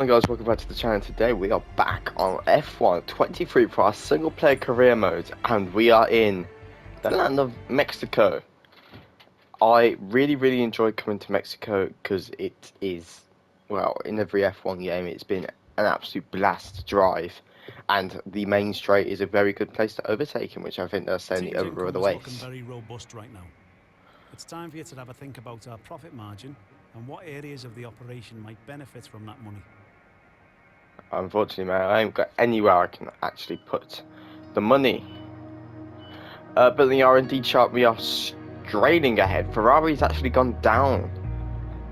Hi guys, welcome back to the channel. Today we are back on F1 23 for our single player career mode, and we are in the land of Mexico. I really enjoy coming to Mexico because it is, well, in every F1 game it's been an absolute blast to drive, and the main straight is a very good place to overtake in, which I think they're saying the Team's other income other is looking ways. very robust right now. It's time for you to have a think about our profit margin and what areas of the operation might benefit from that money. Unfortunately, mate, I haven't got anywhere I can actually put the money. But in the R&D chart, we are straining ahead. Ferrari's actually gone down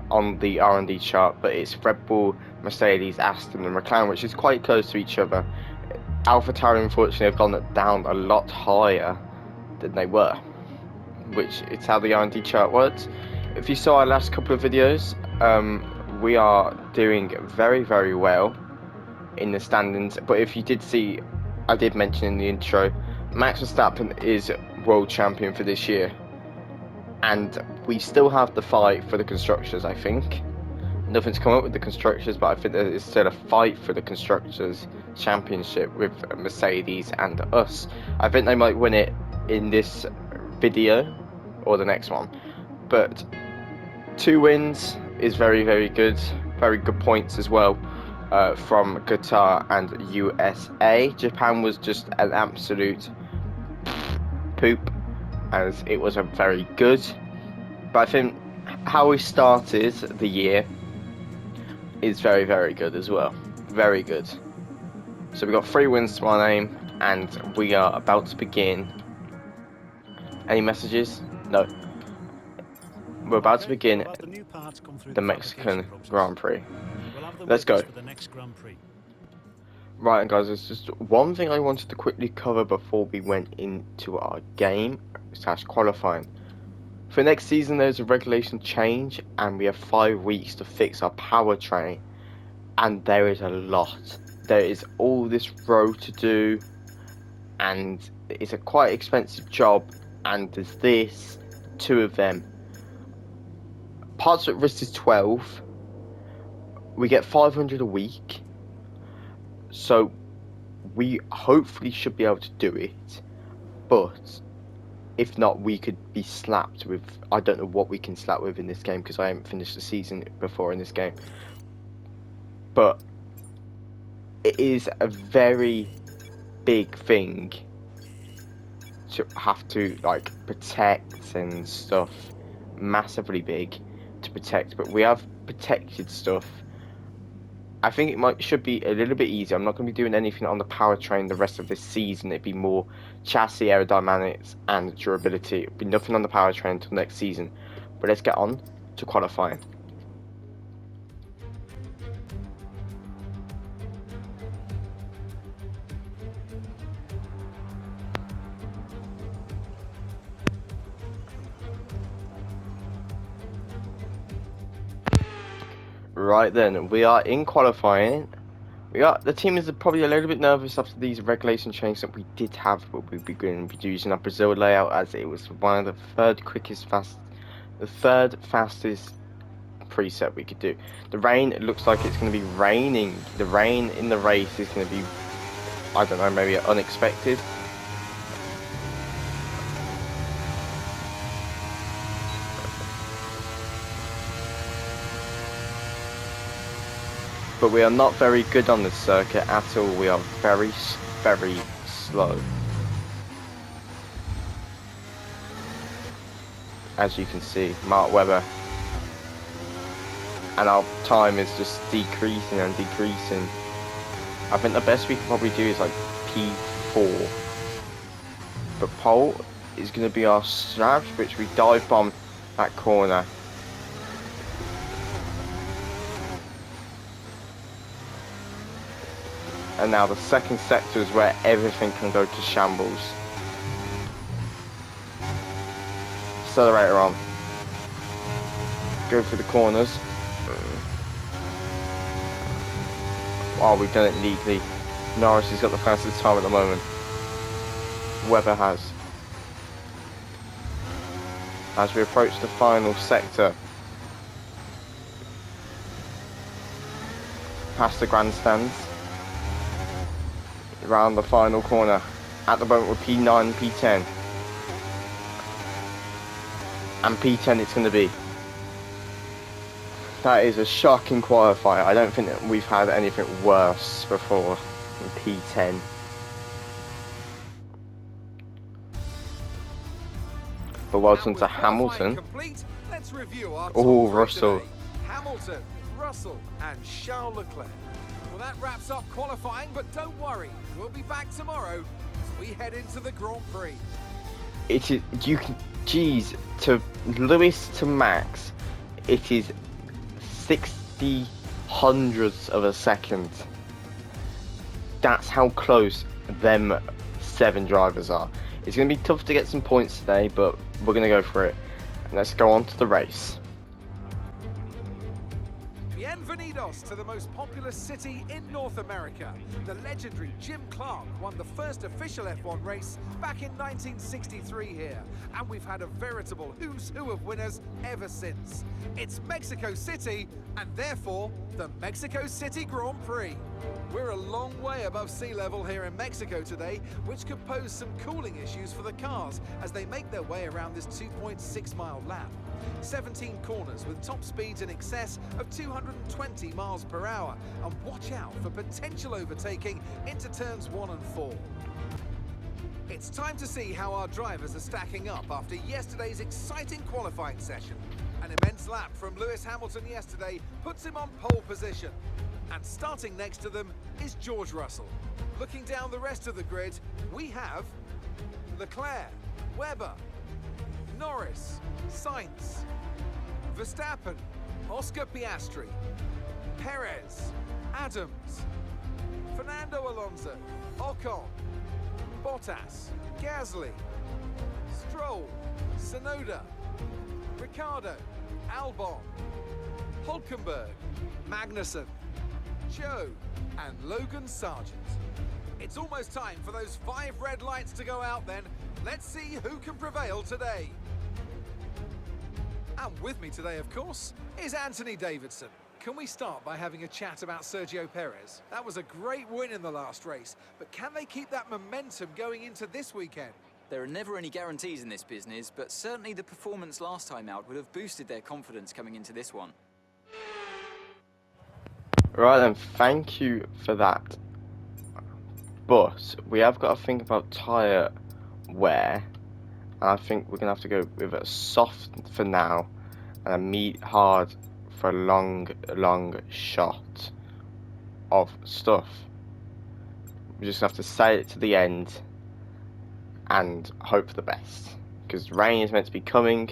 on the R&D chart, but it's Red Bull, Mercedes, Aston and McLaren, which is quite close to each other. AlphaTauri, unfortunately, have gone down a lot higher than they were, which is how the R&D chart works. If you saw our last couple of videos, we are doing very well in the standings, but if you did see, I did mention in the intro, Max Verstappen is world champion for this year, and we still have the fight for the constructors. I think nothing's come up with the constructors, but I think there is still a fight for the constructors championship with Mercedes and us. I think they might win it in this video or the next one, but 2 wins is very good, very good points as well. From Qatar and USA. Japan was just an absolute poop, as it was a very good. But I think how we started the year is very good as well. Very good. So we got 3 wins to our name, and we are about to begin. Any messages? No. We're about to begin Well, the new parts come through the the Mexican fabrication process. Grand Prix. We'll have them Let's with go. us for the next Grand Prix. Right, guys, there's just one thing I wanted to quickly cover before we went into our game / qualifying. For next season, there's a regulation change, and we have 5 weeks to fix our powertrain, and there is a lot. There is all this row to do, and it's a quite expensive job, and there's this, 2 of them. Parts at risk is 12. We get 500 a week, so we hopefully should be able to do it, but if not, we could be slapped with, I don't know what we can slap with in this game because I haven't finished the season before in this game, but it is a very big thing to have to like protect and stuff, massively big to protect, but we have protected stuff. I think it should be a little bit easier. I'm not going to be doing anything on the powertrain the rest of this season. It'd be more chassis aerodynamics and durability. It'd be nothing on the powertrain until next season. But let's get on to qualifying. Right then, we are in qualifying. The team is probably a little bit nervous after these regulation changes that we did have, but we'll be going to be using our Brazil layout as it was one of the third fastest preset we could do. The rain, it looks like it's going to be raining. The rain in the race is going to be, I don't know, maybe unexpected. But we are not very good on this circuit at all. We are very slow. As you can see, Mark Webber. And our time is just decreasing and decreasing. I think the best we can probably do is like P4. But pole is going to be our strat, which we dive bomb that corner. And now the second sector is where everything can go to shambles. Accelerator on. Go for the corners. Oh, we've done it legally. Norris has got the fastest time at the moment. Webber has. As we approach the final sector. past the grandstands. Around the final corner. At the moment we're P9, P10. And P10 it's going to be. That is a shocking qualifier. I don't think that we've had anything worse before than P10. But well done to Hamilton. Let's review our Oh, top Russell. today. Hamilton, Russell and Charles Leclerc. Well, that wraps up qualifying, but don't worry. We'll be back tomorrow as we head into the Grand Prix. It is, you can, geez, to Lewis to Max, it is 60 hundredths of a second. That's how close them 7 drivers are. It's going to be tough to get some points today, but we're going to go for it. And let's go on to the race. Bienvenidos to the most populous city in North America. The legendary Jim Clark won the first official F1 race back in 1963 here, and we've had a veritable who's who of winners ever since. It's Mexico City, and therefore the Mexico City Grand Prix. We're a long way above sea level here in Mexico today, which could pose some cooling issues for the cars as they make their way around this 2.6-mile lap. 17 corners with top speeds in excess of 220 miles per hour, and watch out for potential overtaking into turns 1 and 4. It's time to see how our drivers are stacking up after yesterday's exciting qualifying session. An immense lap from Lewis Hamilton yesterday puts him on pole position. And starting next to them is George Russell. Looking down the rest of the grid, we have Leclerc, Webber, Norris, Sainz, Verstappen, Oscar Piastri, Perez, Adams, Fernando Alonso, Ocon, Bottas, Gasly, Stroll, Tsunoda, Ricciardo, Albon, Hulkenberg, Magnussen, Joe and Logan Sargent. It's almost time for those 5 red lights to go out then. Let's see who can prevail today. And with me today, of course, is Anthony Davidson. Can we start by having a chat about Sergio Perez? That was a great win in the last race, but can they keep that momentum going into this weekend? There are never any guarantees in this business, but certainly the performance last time out would have boosted their confidence coming into this one. Right then, thank you for that. But we have got to think about tyre wear. And I think we're going to have to go with a soft for now and a hard for a long shot of stuff. We just have to say it to the end and hope for the best. Because rain is meant to be coming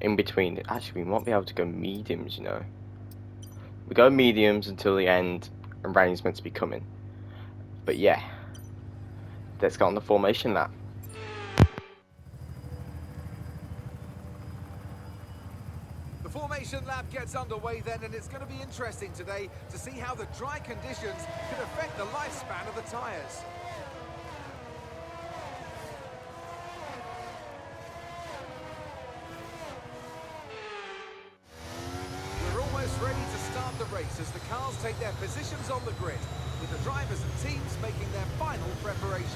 in between. Actually, we might be able to go mediums, you know. We go mediums until the end, and rain's meant to be coming. But yeah, let's get on the formation lap. The formation lap gets underway then, and it's going to be interesting today to see how the dry conditions can affect the lifespan of the tyres. Ready to start the race as the cars take their positions on the grid, with the drivers and teams making their final preparations.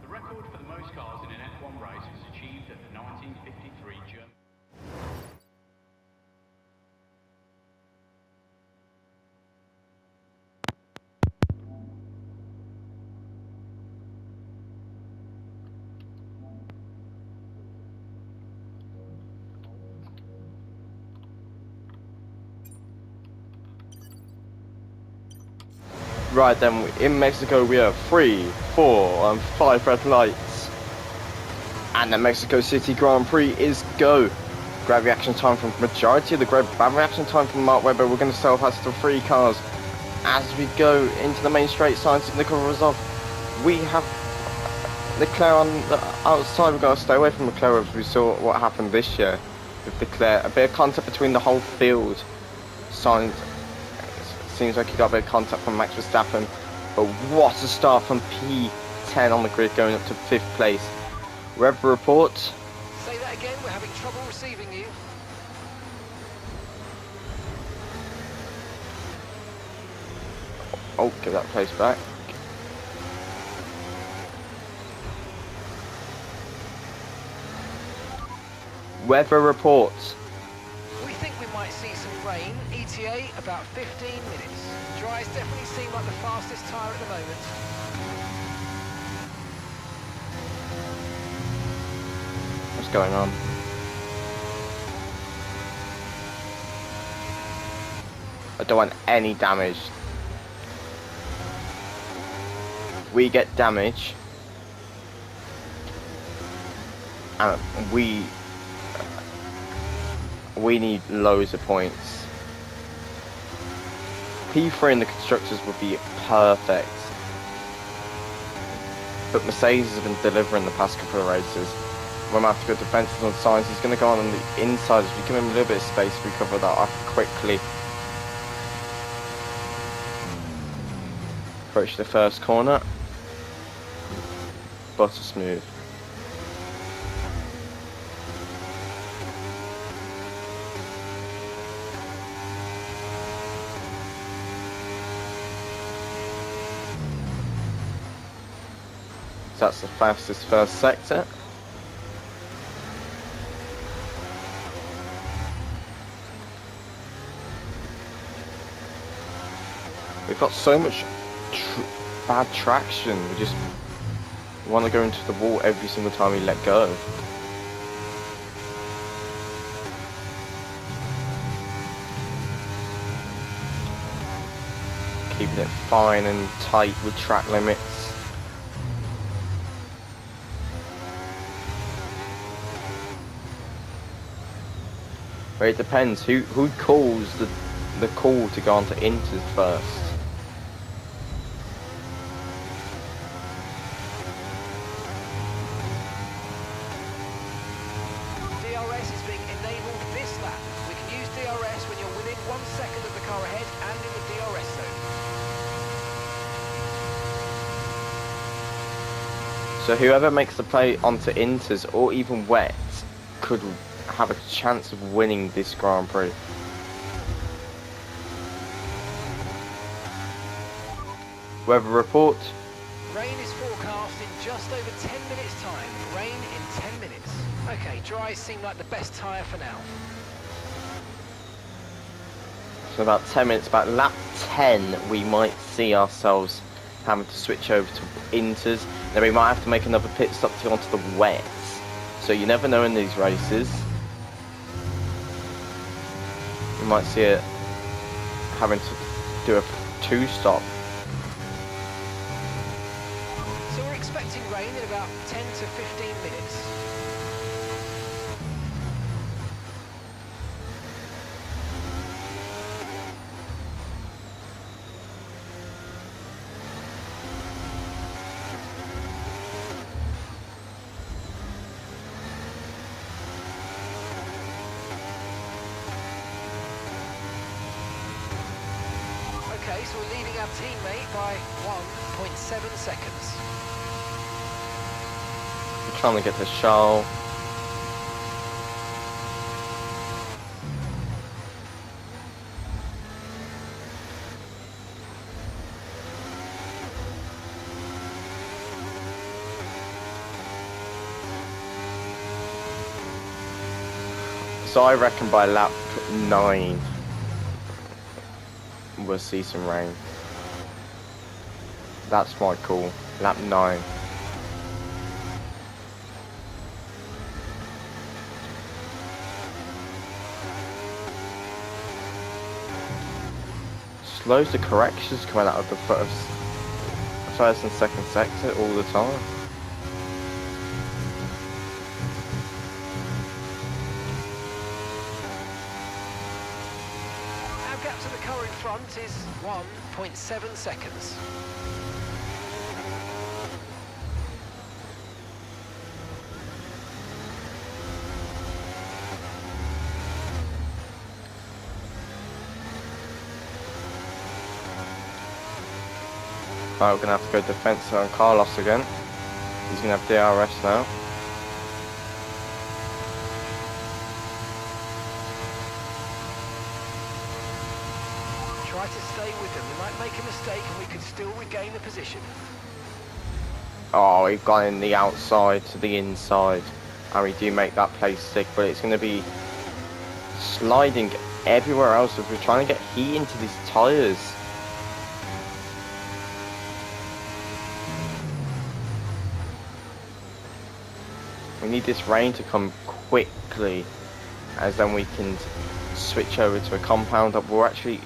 The record for the most cars in an F1 race was achieved at the 1953 German. Right then, in Mexico we have 3, 4 and 5 red lights. And the Mexico City Grand Prix is go. great reaction time from majority of the great bad reaction time from Mark Webber. We're going to sell past the 3 cars as we go into the main straight. Science in the cover us off. We have Leclerc on the outside. We've got to stay away from Leclerc as we saw what happened this year with Leclerc. A bit of contact between the whole field. Science seems like he got a bit of contact from Max Verstappen. But what a start from P10 on the grid going up to 5th place. Webber reports. Say that again, we're having trouble receiving you. Oh, give that place back. Weather reports. We think we might see some rain. ETA about 15 minutes. Dries definitely seem like the fastest tyre at the moment. What's going on? I don't want any damage. We get damage, and we need loads of points. P3 in the constructors would be perfect, but Mercedes has been delivering the past couple of races. We're going to have to go defensive on Sainz. He's going to go on the inside as we give him a little bit of space to recover that up quickly. Approach the first corner. Butter smooth. So that's the fastest first sector. We've got so much bad traction. We just want to go into the wall every single time we let go. Keeping it fine and tight with track limits. But it depends who calls the call to go on to Inters first. DRS is being enabled this lap. We can use DRS when you're within 1 second of the car ahead and in the DRS zone. So whoever makes the play onto Inters or even wet could have a chance of winning this Grand Prix. Weather report. Rain is forecast in just over 10 minutes time. Rain in 10 minutes. Okay, dries seem like the best tyre for now. So about 10 minutes, about lap 10, we might see ourselves having to switch over to Inters. Then we might have to make another pit stop to go onto the wets. So you never know in these races. You might see it having to do a 2-stop. So we're expecting rain in about 10 to 15 minutes. Okay, so we're leading our teammate by 1.7 seconds. We're trying to get to Charles. So I reckon by lap 9 we'll see some rain. That's my call. Lap 9. Loads of corrections coming out of the first and second sector all the time. to the car in front is 1.7 seconds. Right, we're going to have to go defensive on Carlos again. He's going to have DRS now. Try to stay with them. We might make a mistake and we could still regain the position. Oh, we've gone in the outside to the inside. And we do make that place sick, but it's going to be sliding everywhere else as we're trying to get heat into these tyres. We need this rain to come quickly, as then we can switch over to a compound that we're actually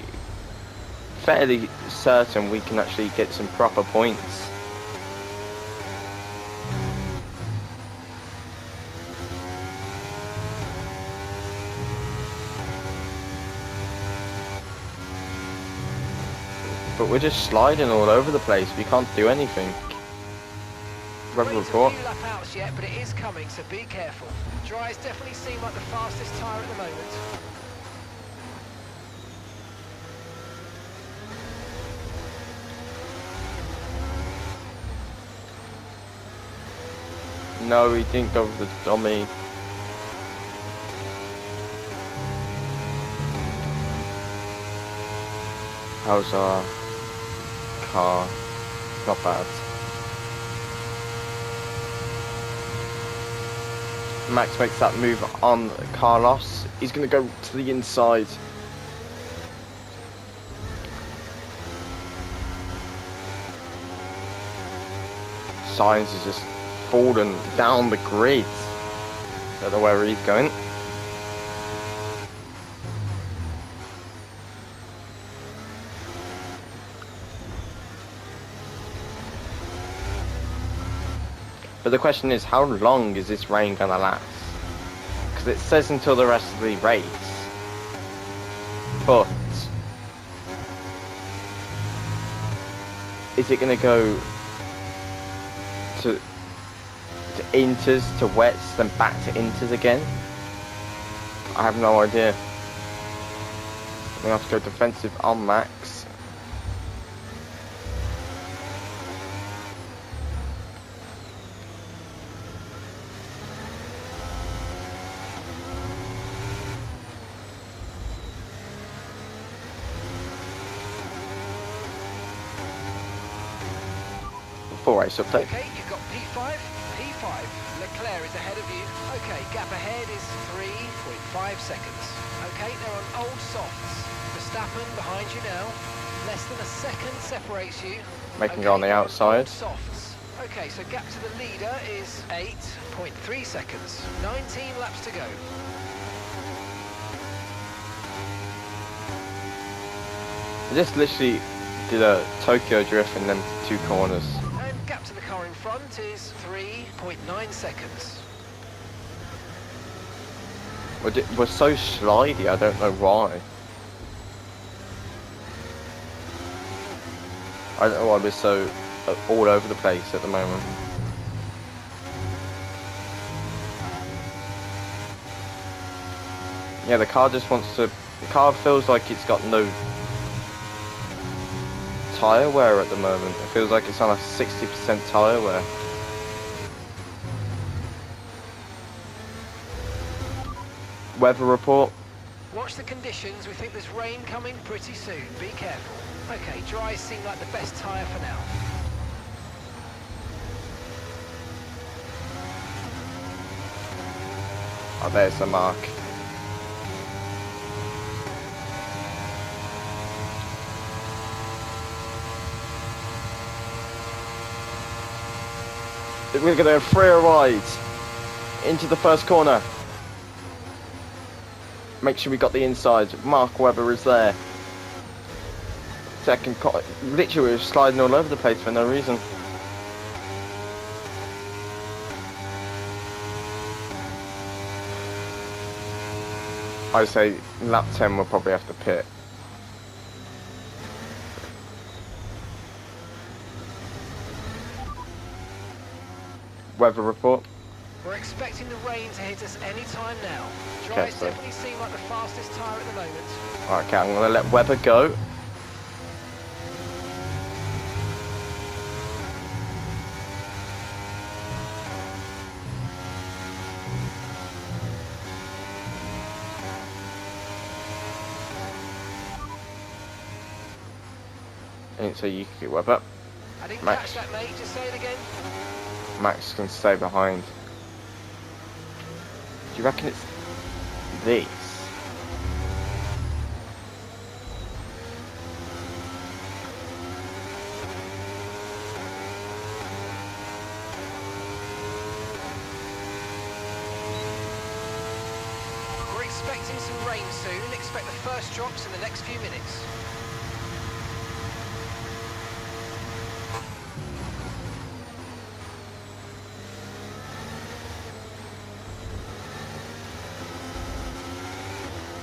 fairly certain we can actually get some proper points. But we're just sliding all over the place. We can't do anything. Weather report. A few lap outs yet, but it is coming, so be careful. Dries definitely seem like the fastest tyre at the moment. No, we didn't go with the dummy. How's our car? Not bad. Max makes that move on Carlos. He's going to go to the inside. Sainz is just fallen down the grid. Don't know where he's going. But the question is, how long is this rain gonna last? Because it says until the rest of the race. But is it gonna go to inters to wets, then back to inters again? I have no idea. We have to go defensive on Max. Full race update. Okay, you've got P5, P5. Leclerc is ahead of you. Okay, gap ahead is 3.5 seconds. Okay, they're on old softs. Verstappen behind you now. Less than a second separates you. Making it on the outside. Softs. Okay, so gap to the leader is 8.3 seconds. 19 laps to go. I just literally did a Tokyo drift in them 2 corners. And gap to the car in front is 3.9 seconds. We're so slidey, I don't know why. I don't know why we're so all over the place at the moment. Yeah, the car just wants to... The car feels like it's got no tyre wear at the moment. It feels like it's on a 60% tyre wear. Weather report. Watch the conditions. We think there's rain coming pretty soon. Be careful. Okay, dries seem like the best tyre for now. Oh, there's the mark. We're going to free a ride into the first corner. Make sure we got the inside. Mark Webber is there. Second, literally we're sliding all over the place for no reason. I say lap 10 we'll probably have to pit. weather report. We're expecting the rain to hit us any time now. Okay, Dries so- definitely seem like the fastest tyre at the moment. Right, okay, I'm going to let weather go. And so you can get weather. I didn't Max. catch that, mate. Just say it again. Max can stay behind. Do you reckon it's this? We're expecting some rain soon. Expect the first drops in the next few minutes.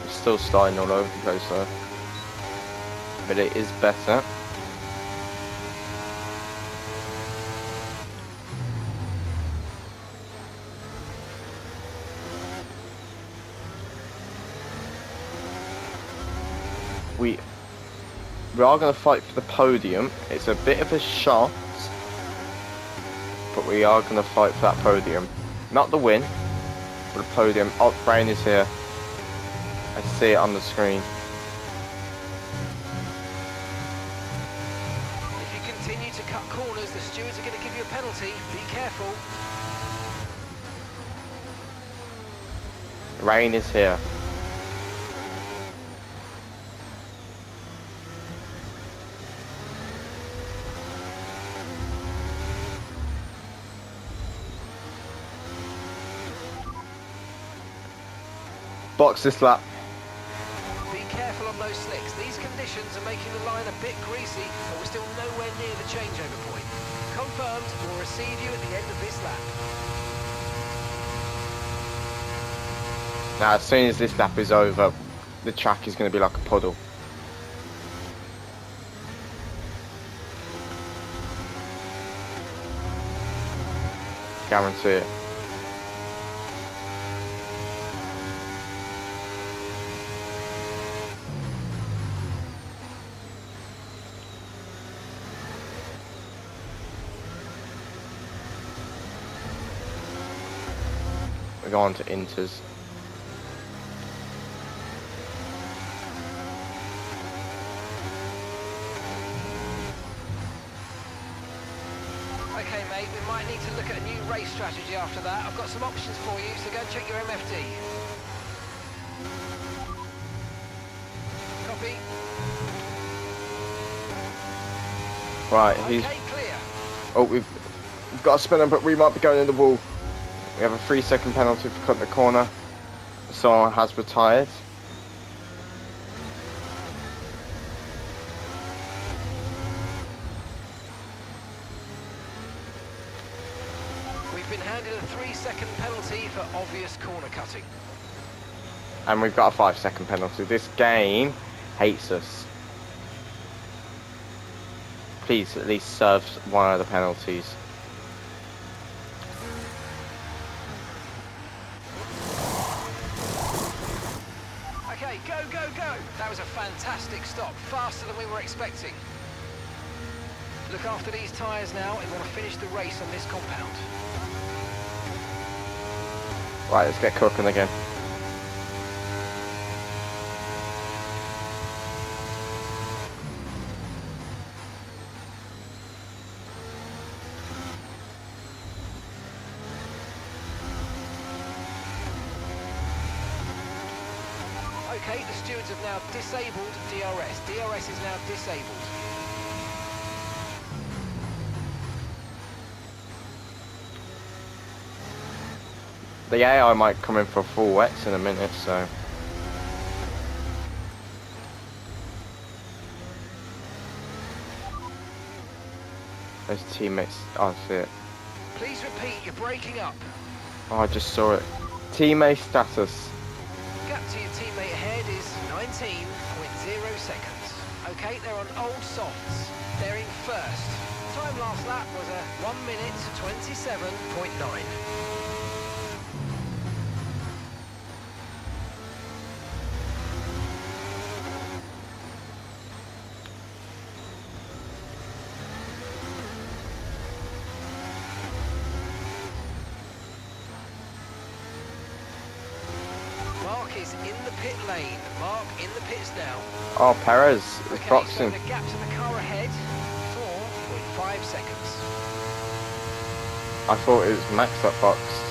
It's still starting all over the place though. But it is better. We are going to fight for the podium. It's a bit of a shot, but we are going to fight for that podium. Not the win, but the podium. Oh, rain is here. I see it on the screen. If you continue to cut corners, the stewards are going to give you a penalty. Be careful. Rain is here. Box this lap. Be careful on those slicks. These conditions are making the line a bit greasy, but we're still nowhere near the changeover point. Confirmed, we'll receive you at the end of this lap. Now, as soon as this lap is over, the track is going to be like a puddle. Guarantee it. We're going to Inters. Okay, mate, we might need to look at a new race strategy after that. I've got some options for you, so go and check your MFD. Copy. Right, he's... Okay, clear. Oh, we've got a spinner, but we might be going in the wall. We have a 3-second penalty for cutting the corner. Someone has retired. We've been handed a 3-second penalty for obvious corner cutting. And we've got a 5-second penalty. This game hates us. Please at least serve one of the penalties. Okay, go, go, go! That was a fantastic stop, faster than we were expecting. Look after these tyres now and want to finish the race on this compound. Right, let's get cooking again. Okay, the stewards have now disabled DRS. DRS is now disabled. The AI might come in for full wets in a minute, so... Those teammates... Oh, I see it. Please repeat, you're breaking up. Oh, I just saw it. Teammate status. Gap to your teammate ahead is 19.0 seconds. Okay, they're on old softs. They're in first. time last lap was a 1 minute 27.9. Mark is in the pit lane. Mark in the pits now. Oh, Perez is Okay, so boxing. the gap to the car ahead, 4.5 seconds. I thought it was Max that boxed.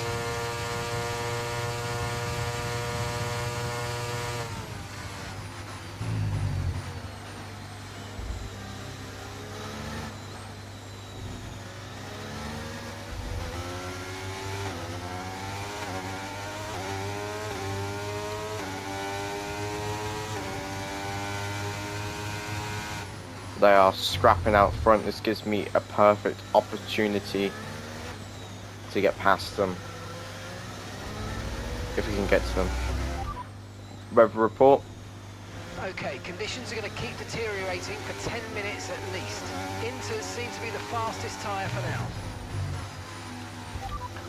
They are scrapping out front. This gives me a perfect opportunity to get past them. If we can get to them. Weather report. Okay, conditions are going to keep deteriorating for 10 minutes at least. Inters seem to be the fastest tyre for now.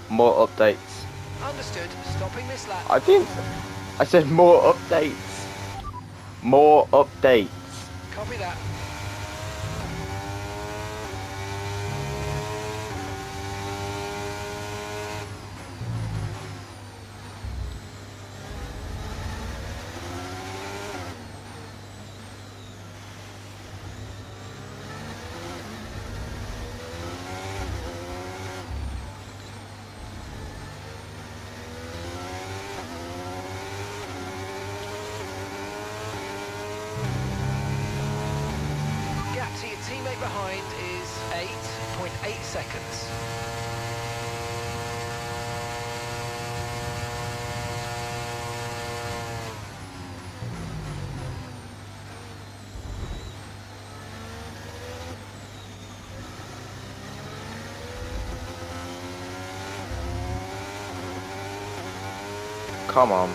More updates. Understood. Stopping this lap. I didn't. I said more updates. More updates. Copy that. Gap to your teammate behind is 8.8 seconds. Come on.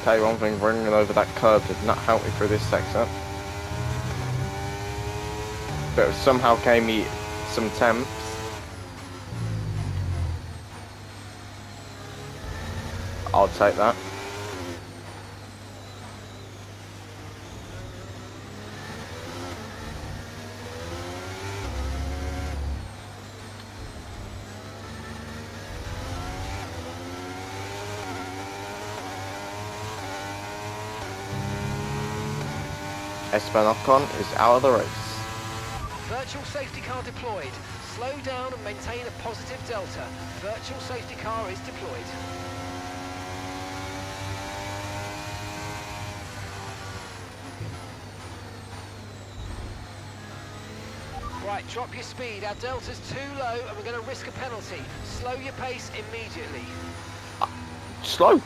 Tell you one thing, running over that curb did not help me through this section. But it somehow gave me some temps. I'll take that. Esteban Ocon is out of the race. Virtual safety car deployed. Slow down and maintain a positive delta. Virtual safety car is deployed. Right, drop your speed. Our delta's too low and we're going to risk a penalty. Slow your pace immediately. Slow.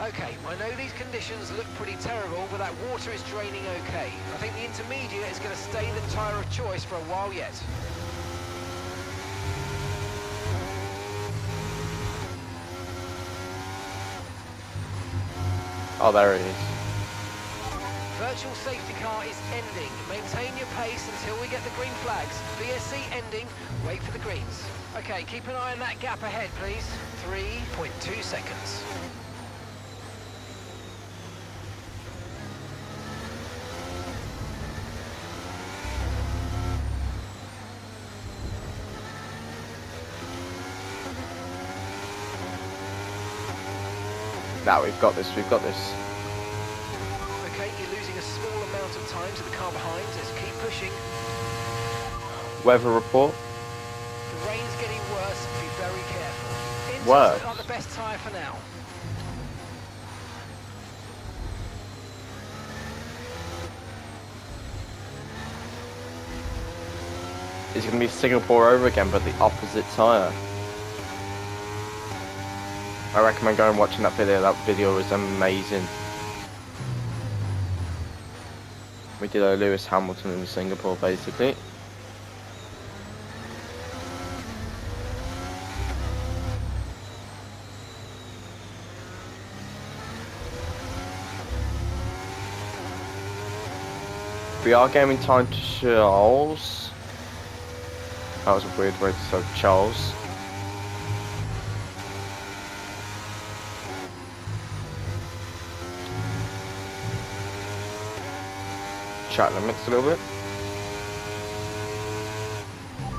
Okay, I know these conditions look pretty terrible, but that water is draining okay. I think the intermediate is going to stay the tyre of choice for a while yet. Oh, there it is. Virtual safety car is ending. Maintain your pace until we get the green flags. VSC ending. Wait for the greens. Okay, keep an eye on that gap ahead, please. 3.2 seconds. that. We've got this. We've got this. Okay, you're losing a small amount of time to the car behind. Just keep pushing. Weather report. The rain's getting worse. Be very careful. Inters Worse? are the best tyre for now. It's going to be Singapore over again, but the opposite tyre. I recommend going and watching that video. That video was amazing. We did a Lewis Hamilton in Singapore, basically. We are gaining time to Charles. That was a weird way to say Charles. Track limits a little bit.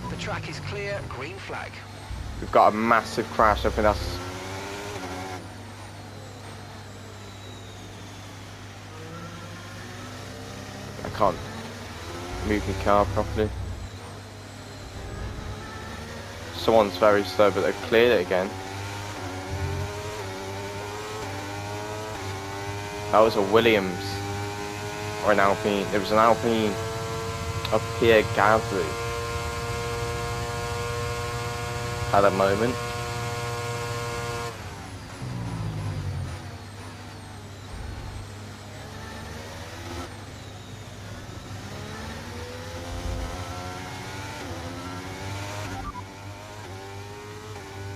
The track is clear. Green flag. We've got a massive crash. I think that's... I can't move the car properly. Someone's very slow, but they've cleared it again. That was a Williams. Or an Alpine. There was an Alpine of Pierre Gasly at a moment.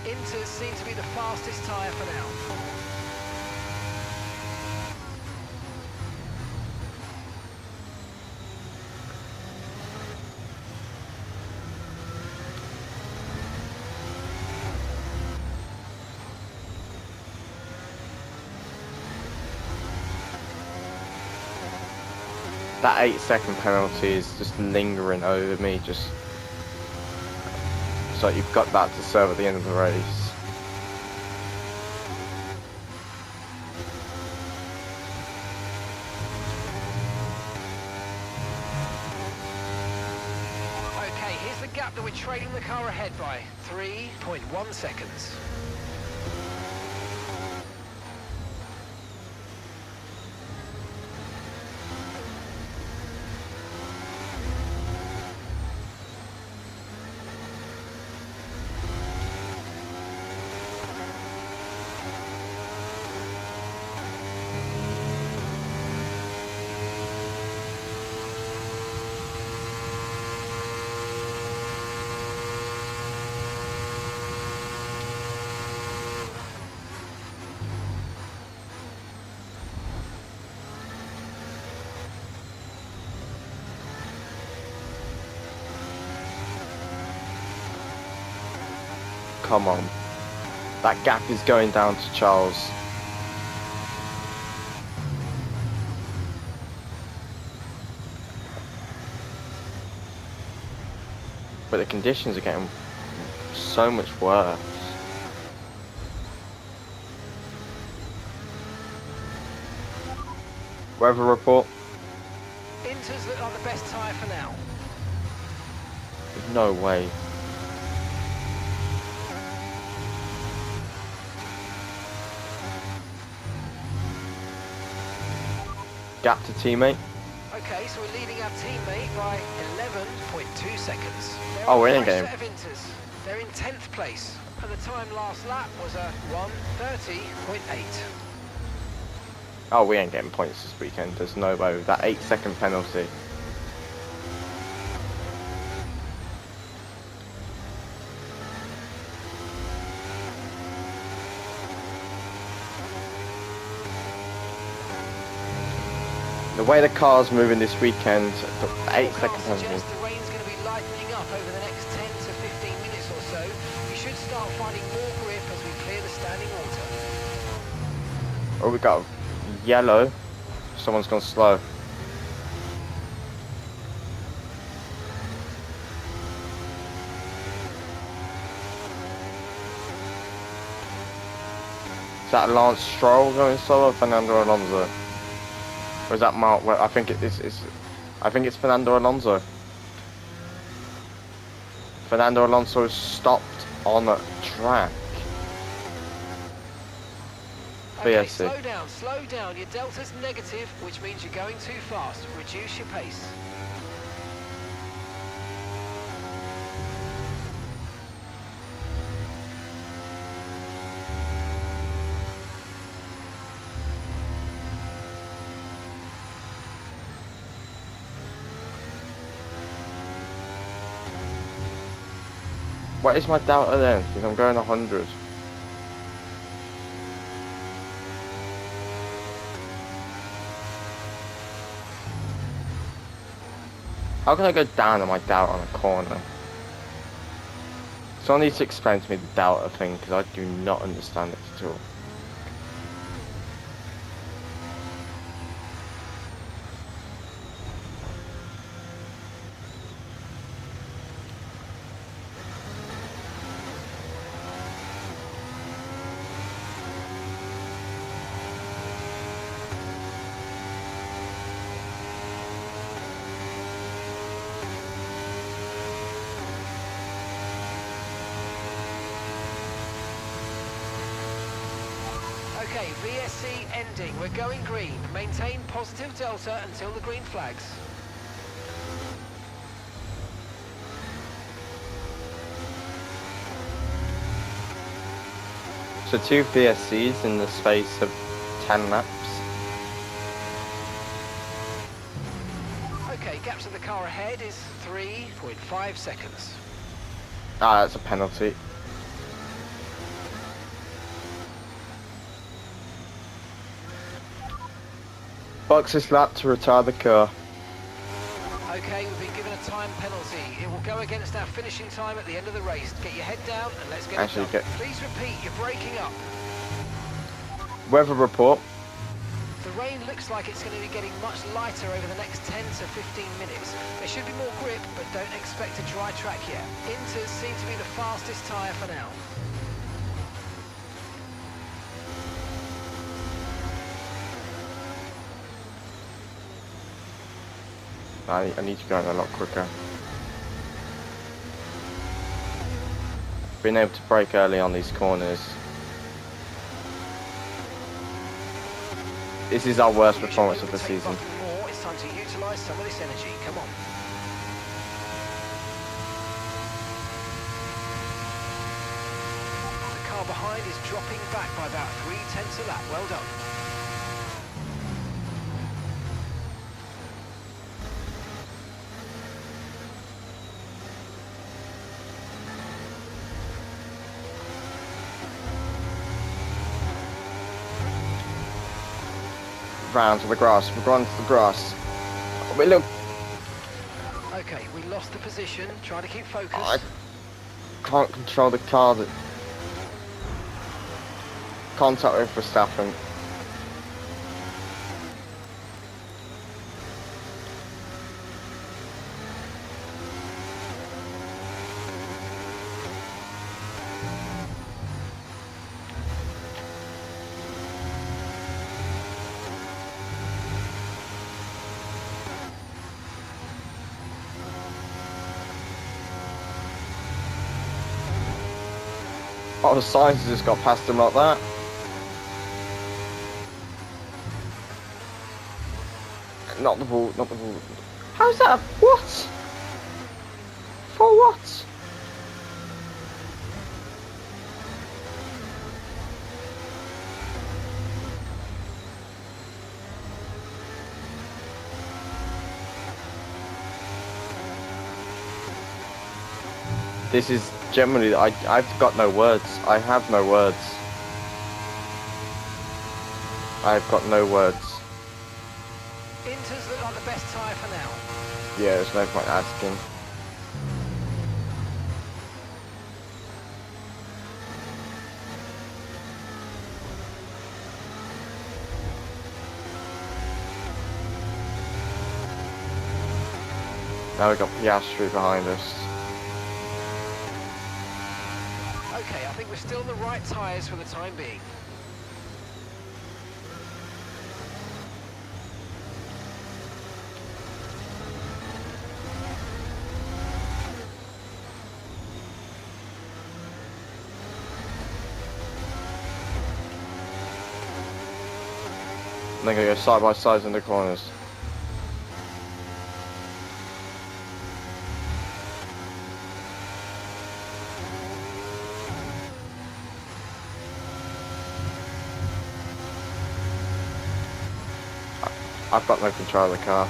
Inters seem to be the fastest tyre for now. That 8-second penalty is just lingering over me. Just so you've got that to serve at the end of the race. Okay, here's the gap that we're trailing the car ahead by. 3.1 seconds. Come on. That gap is going down to Charles. But the conditions are getting so much worse. Weather report. Inters are the best tyre for now. There's no way. Gap to teammate. Okay, so we're leading our teammate by 11.2 seconds. They're Oh, on we a ain't fresh getting- set of Inters. They're in 10th place, and the time last lap was a 1:30.8. Oh, we ain't getting points this weekend. There's no way with that 8-second penalty. The way the car's moving this weekend, the 8-second Forecasts penalty. suggest the rain's going to be lightening up over the next 10 to 15 minutes or so. We should start finding more grip as we clear the standing water. Oh, we got yellow. Someone's gone slow. Is that Lance Stroll going slower, or Fernando Alonso? Or is that Mark? Well, I think I think it's Fernando Alonso. Fernando Alonso stopped on a track. Okay, VSC. slow down. Your delta's negative, which means you're going too fast. Reduce your pace. What is my delta then? Because I'm going 100. How can I go down on my delta on a corner? Someone needs to explain to me the delta thing, because I do not understand it at all. Okay, VSC ending. We're going green. Maintain positive delta until the green flags. So 2 VSCs in the space of 10 laps. Okay, gap to the car ahead is 3.5 seconds. Ah, that's a penalty. Box this lap to retire the car. Okay, we've been given a time penalty. It will go against our finishing time at the end of the race. Get your head down and let's get Actually, it done. Please repeat, you're breaking up. Weather report. The rain looks like it's going to be getting much lighter over the next 10 to 15 minutes. There should be more grip, but don't expect a dry track yet. Inters seem to be the fastest tyre for now. I need to go in a lot quicker. Being able to brake early on these corners. This is our worst performance of the season. More. It's time to utilise some of this energy. Come on. The car behind is dropping back by about 0.3 a lap. Well done. Round to the grass, we're going to the grass. Wait, look, Okay, we lost the position. Try to keep focused. I can't control the car. That contact with Verstappen. Oh, the signs just got past him like that. Not the ball, not the ball. How's that? What? For what? This is generally, I've got no words. I have no words. I've got no words. Inters look like the best tyre for now. Yeah, there's no point asking. Now we've got Piastri behind us. Okay, I think we're still in the right tyres for the time being. And they're going to go side by side in the corners. I've got no control of the car.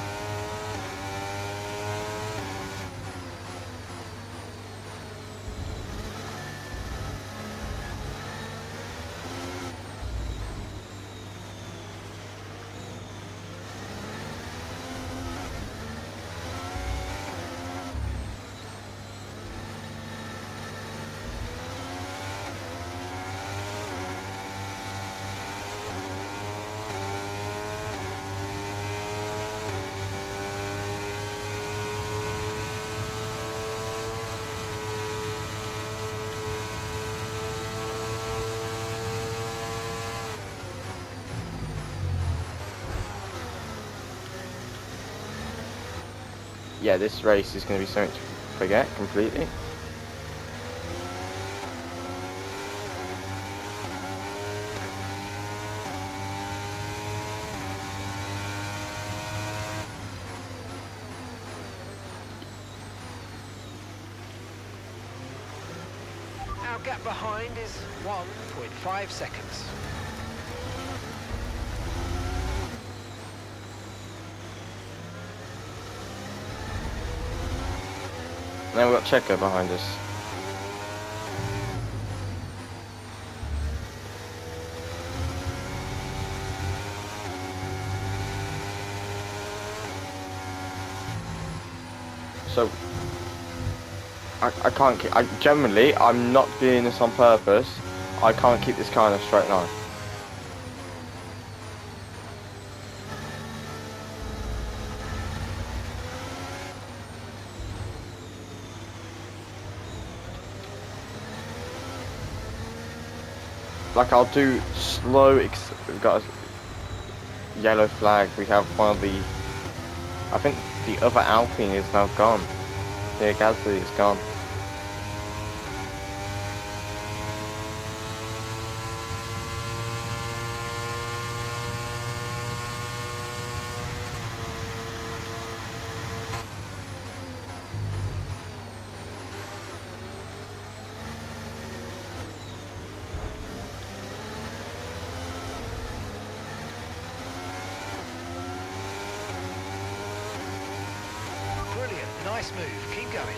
Yeah, this race is going to be something to forget completely. Our gap behind is 1.5 seconds. Now we've got Checo behind us. So I can't keep. Generally, I'm not doing this on purpose. I can't keep this car in a straight line. Like I'll do slow. We've got a yellow flag. We have one of the. I think the other Alpine is now gone. The Gasly is gone. Brilliant, nice move, keep going.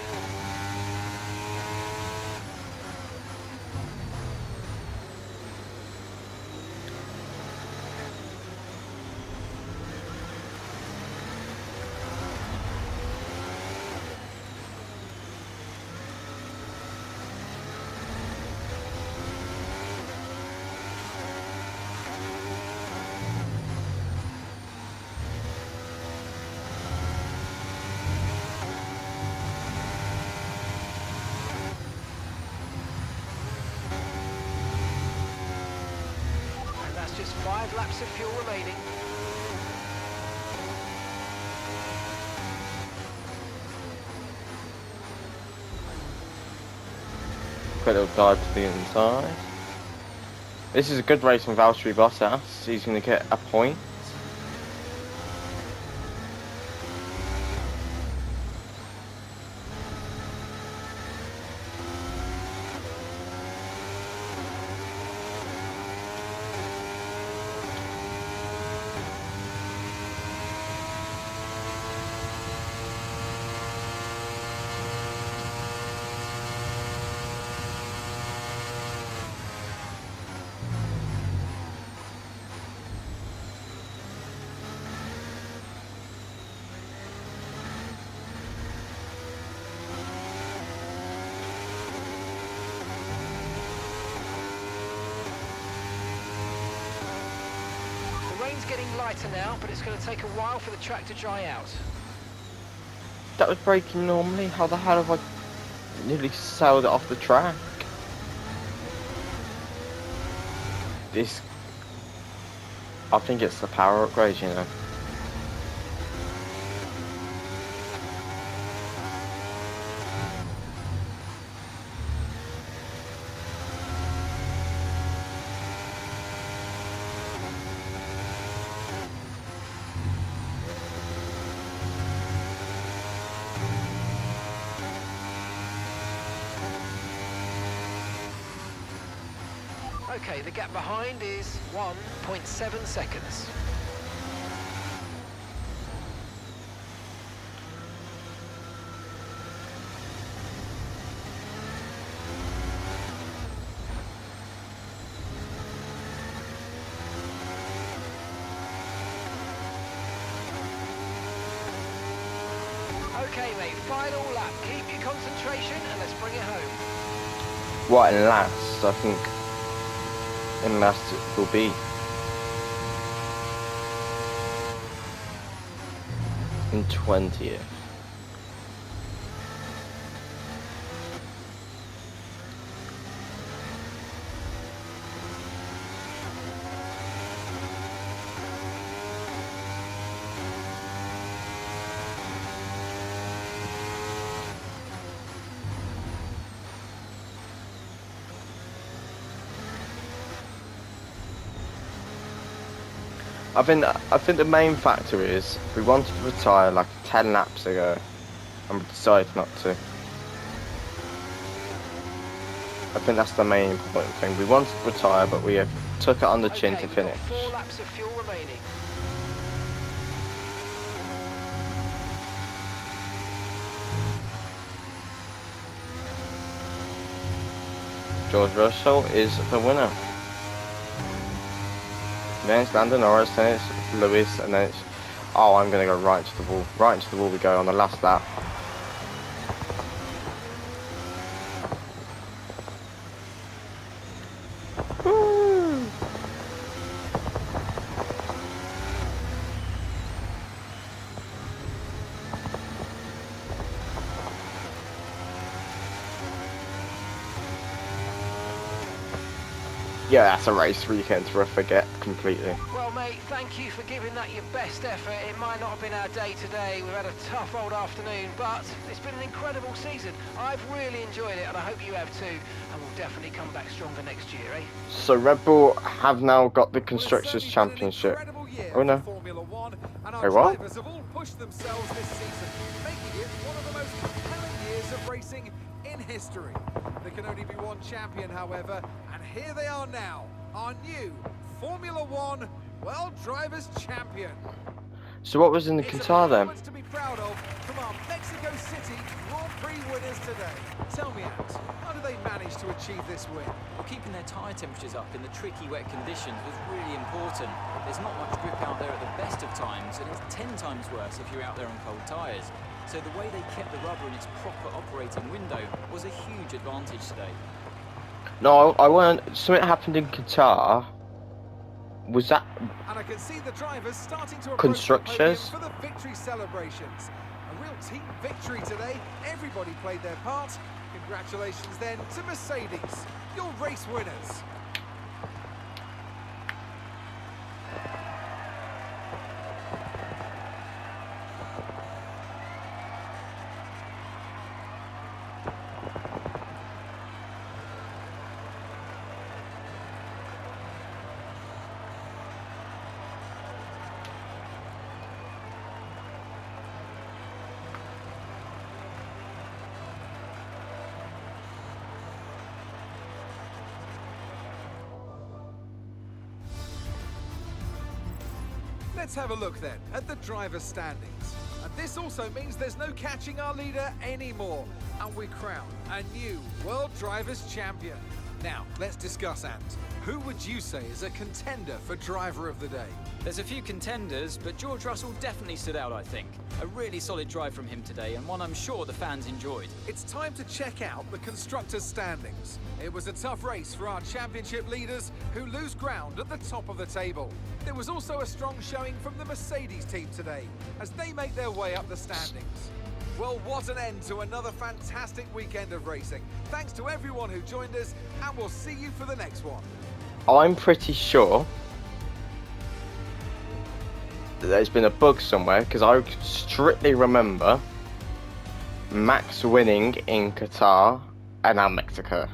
Just 5 laps of fuel remaining. Quick little dive to the inside. This is a good race from Valtteri Bottas. He's going to get a point. The rain's getting lighter now, but it's going to take a while for the track to dry out. That was braking normally. How the hell have I nearly sailed it off the track? This... I think it's the power upgrade, you know. Okay, the gap behind is 1.7 seconds. Okay, mate, final lap. Keep your concentration and let's bring it home. What in last? I think in last it will be in 20th. I think the main factor is we wanted to retire like 10 laps ago and we decided not to. I think that's the main important thing. We wanted to retire, but we took it on the chin Okay, to we've got finish. 4 laps of fuel remaining. George Russell is the winner. Then it's Lando Norris, then it's Lewis, and then it's... Oh, I'm going to go right into the wall. Right into the wall we go on the last lap. Woo! Yeah, that's a race weekend to forget completely. Well, mate, thank you for giving that your best effort. It might not have been our day today. We've had a tough old afternoon, but it's been an incredible season. I've really enjoyed it, and I hope you have too. And we'll definitely come back stronger next year, eh? So Red Bull have now got the Constructors' Well, Championship. Oh no. Formula One, and our Wait, what? drivers have all pushed themselves this season, making it one of the most compelling years of racing in history. There can only be one champion, however, and here they are now, our new Formula One World Drivers' Champion. So what was in the It's a Qatar then? performance to be proud of from our Mexico City Grand Prix winners today. Tell me, Ant, how do they manage to achieve this win? Well, keeping their tyre temperatures up in the tricky wet conditions was really important. There's not much grip out there at the best of times, and it's 10 times worse if you're out there on cold tyres. So the way they kept the rubber in its proper operating window was a huge advantage today. No, I weren't. Something happened in Qatar. Was that And I can see the drivers starting to approach Constructors? the podium for the victory celebrations. A real team victory today. Everybody played their part. Congratulations then to Mercedes, your race winners. Let's have a look then at the driver's standings. And this also means there's no catching our leader anymore. And we crown a new World Drivers' Champion. Now, let's discuss, Ant. Who would you say is a contender for Driver of the Day? There's a few contenders, but George Russell definitely stood out, I think. A really solid drive from him today, and one I'm sure the fans enjoyed. It's time to check out the constructors' standings. It was a tough race for our championship leaders, who lose ground at the top of the table. There was also a strong showing from the Mercedes team today, as they make their way up the standings. Well, what an end to another fantastic weekend of racing. Thanks to everyone who joined us, and we'll see you for the next one. I'm pretty sure that there's been a bug somewhere, because I strictly remember Max winning in Qatar and now Mexico.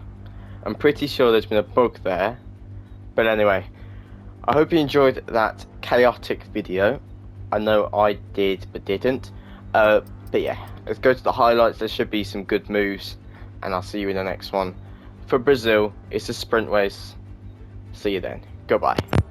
I'm pretty sure there's been a bug there. But anyway, I hope you enjoyed that chaotic video. I know I did, but didn't. But yeah, let's go to the highlights. There should be some good moves, and I'll see you in the next one. For Brazil, it's a sprint race. See you then. Goodbye.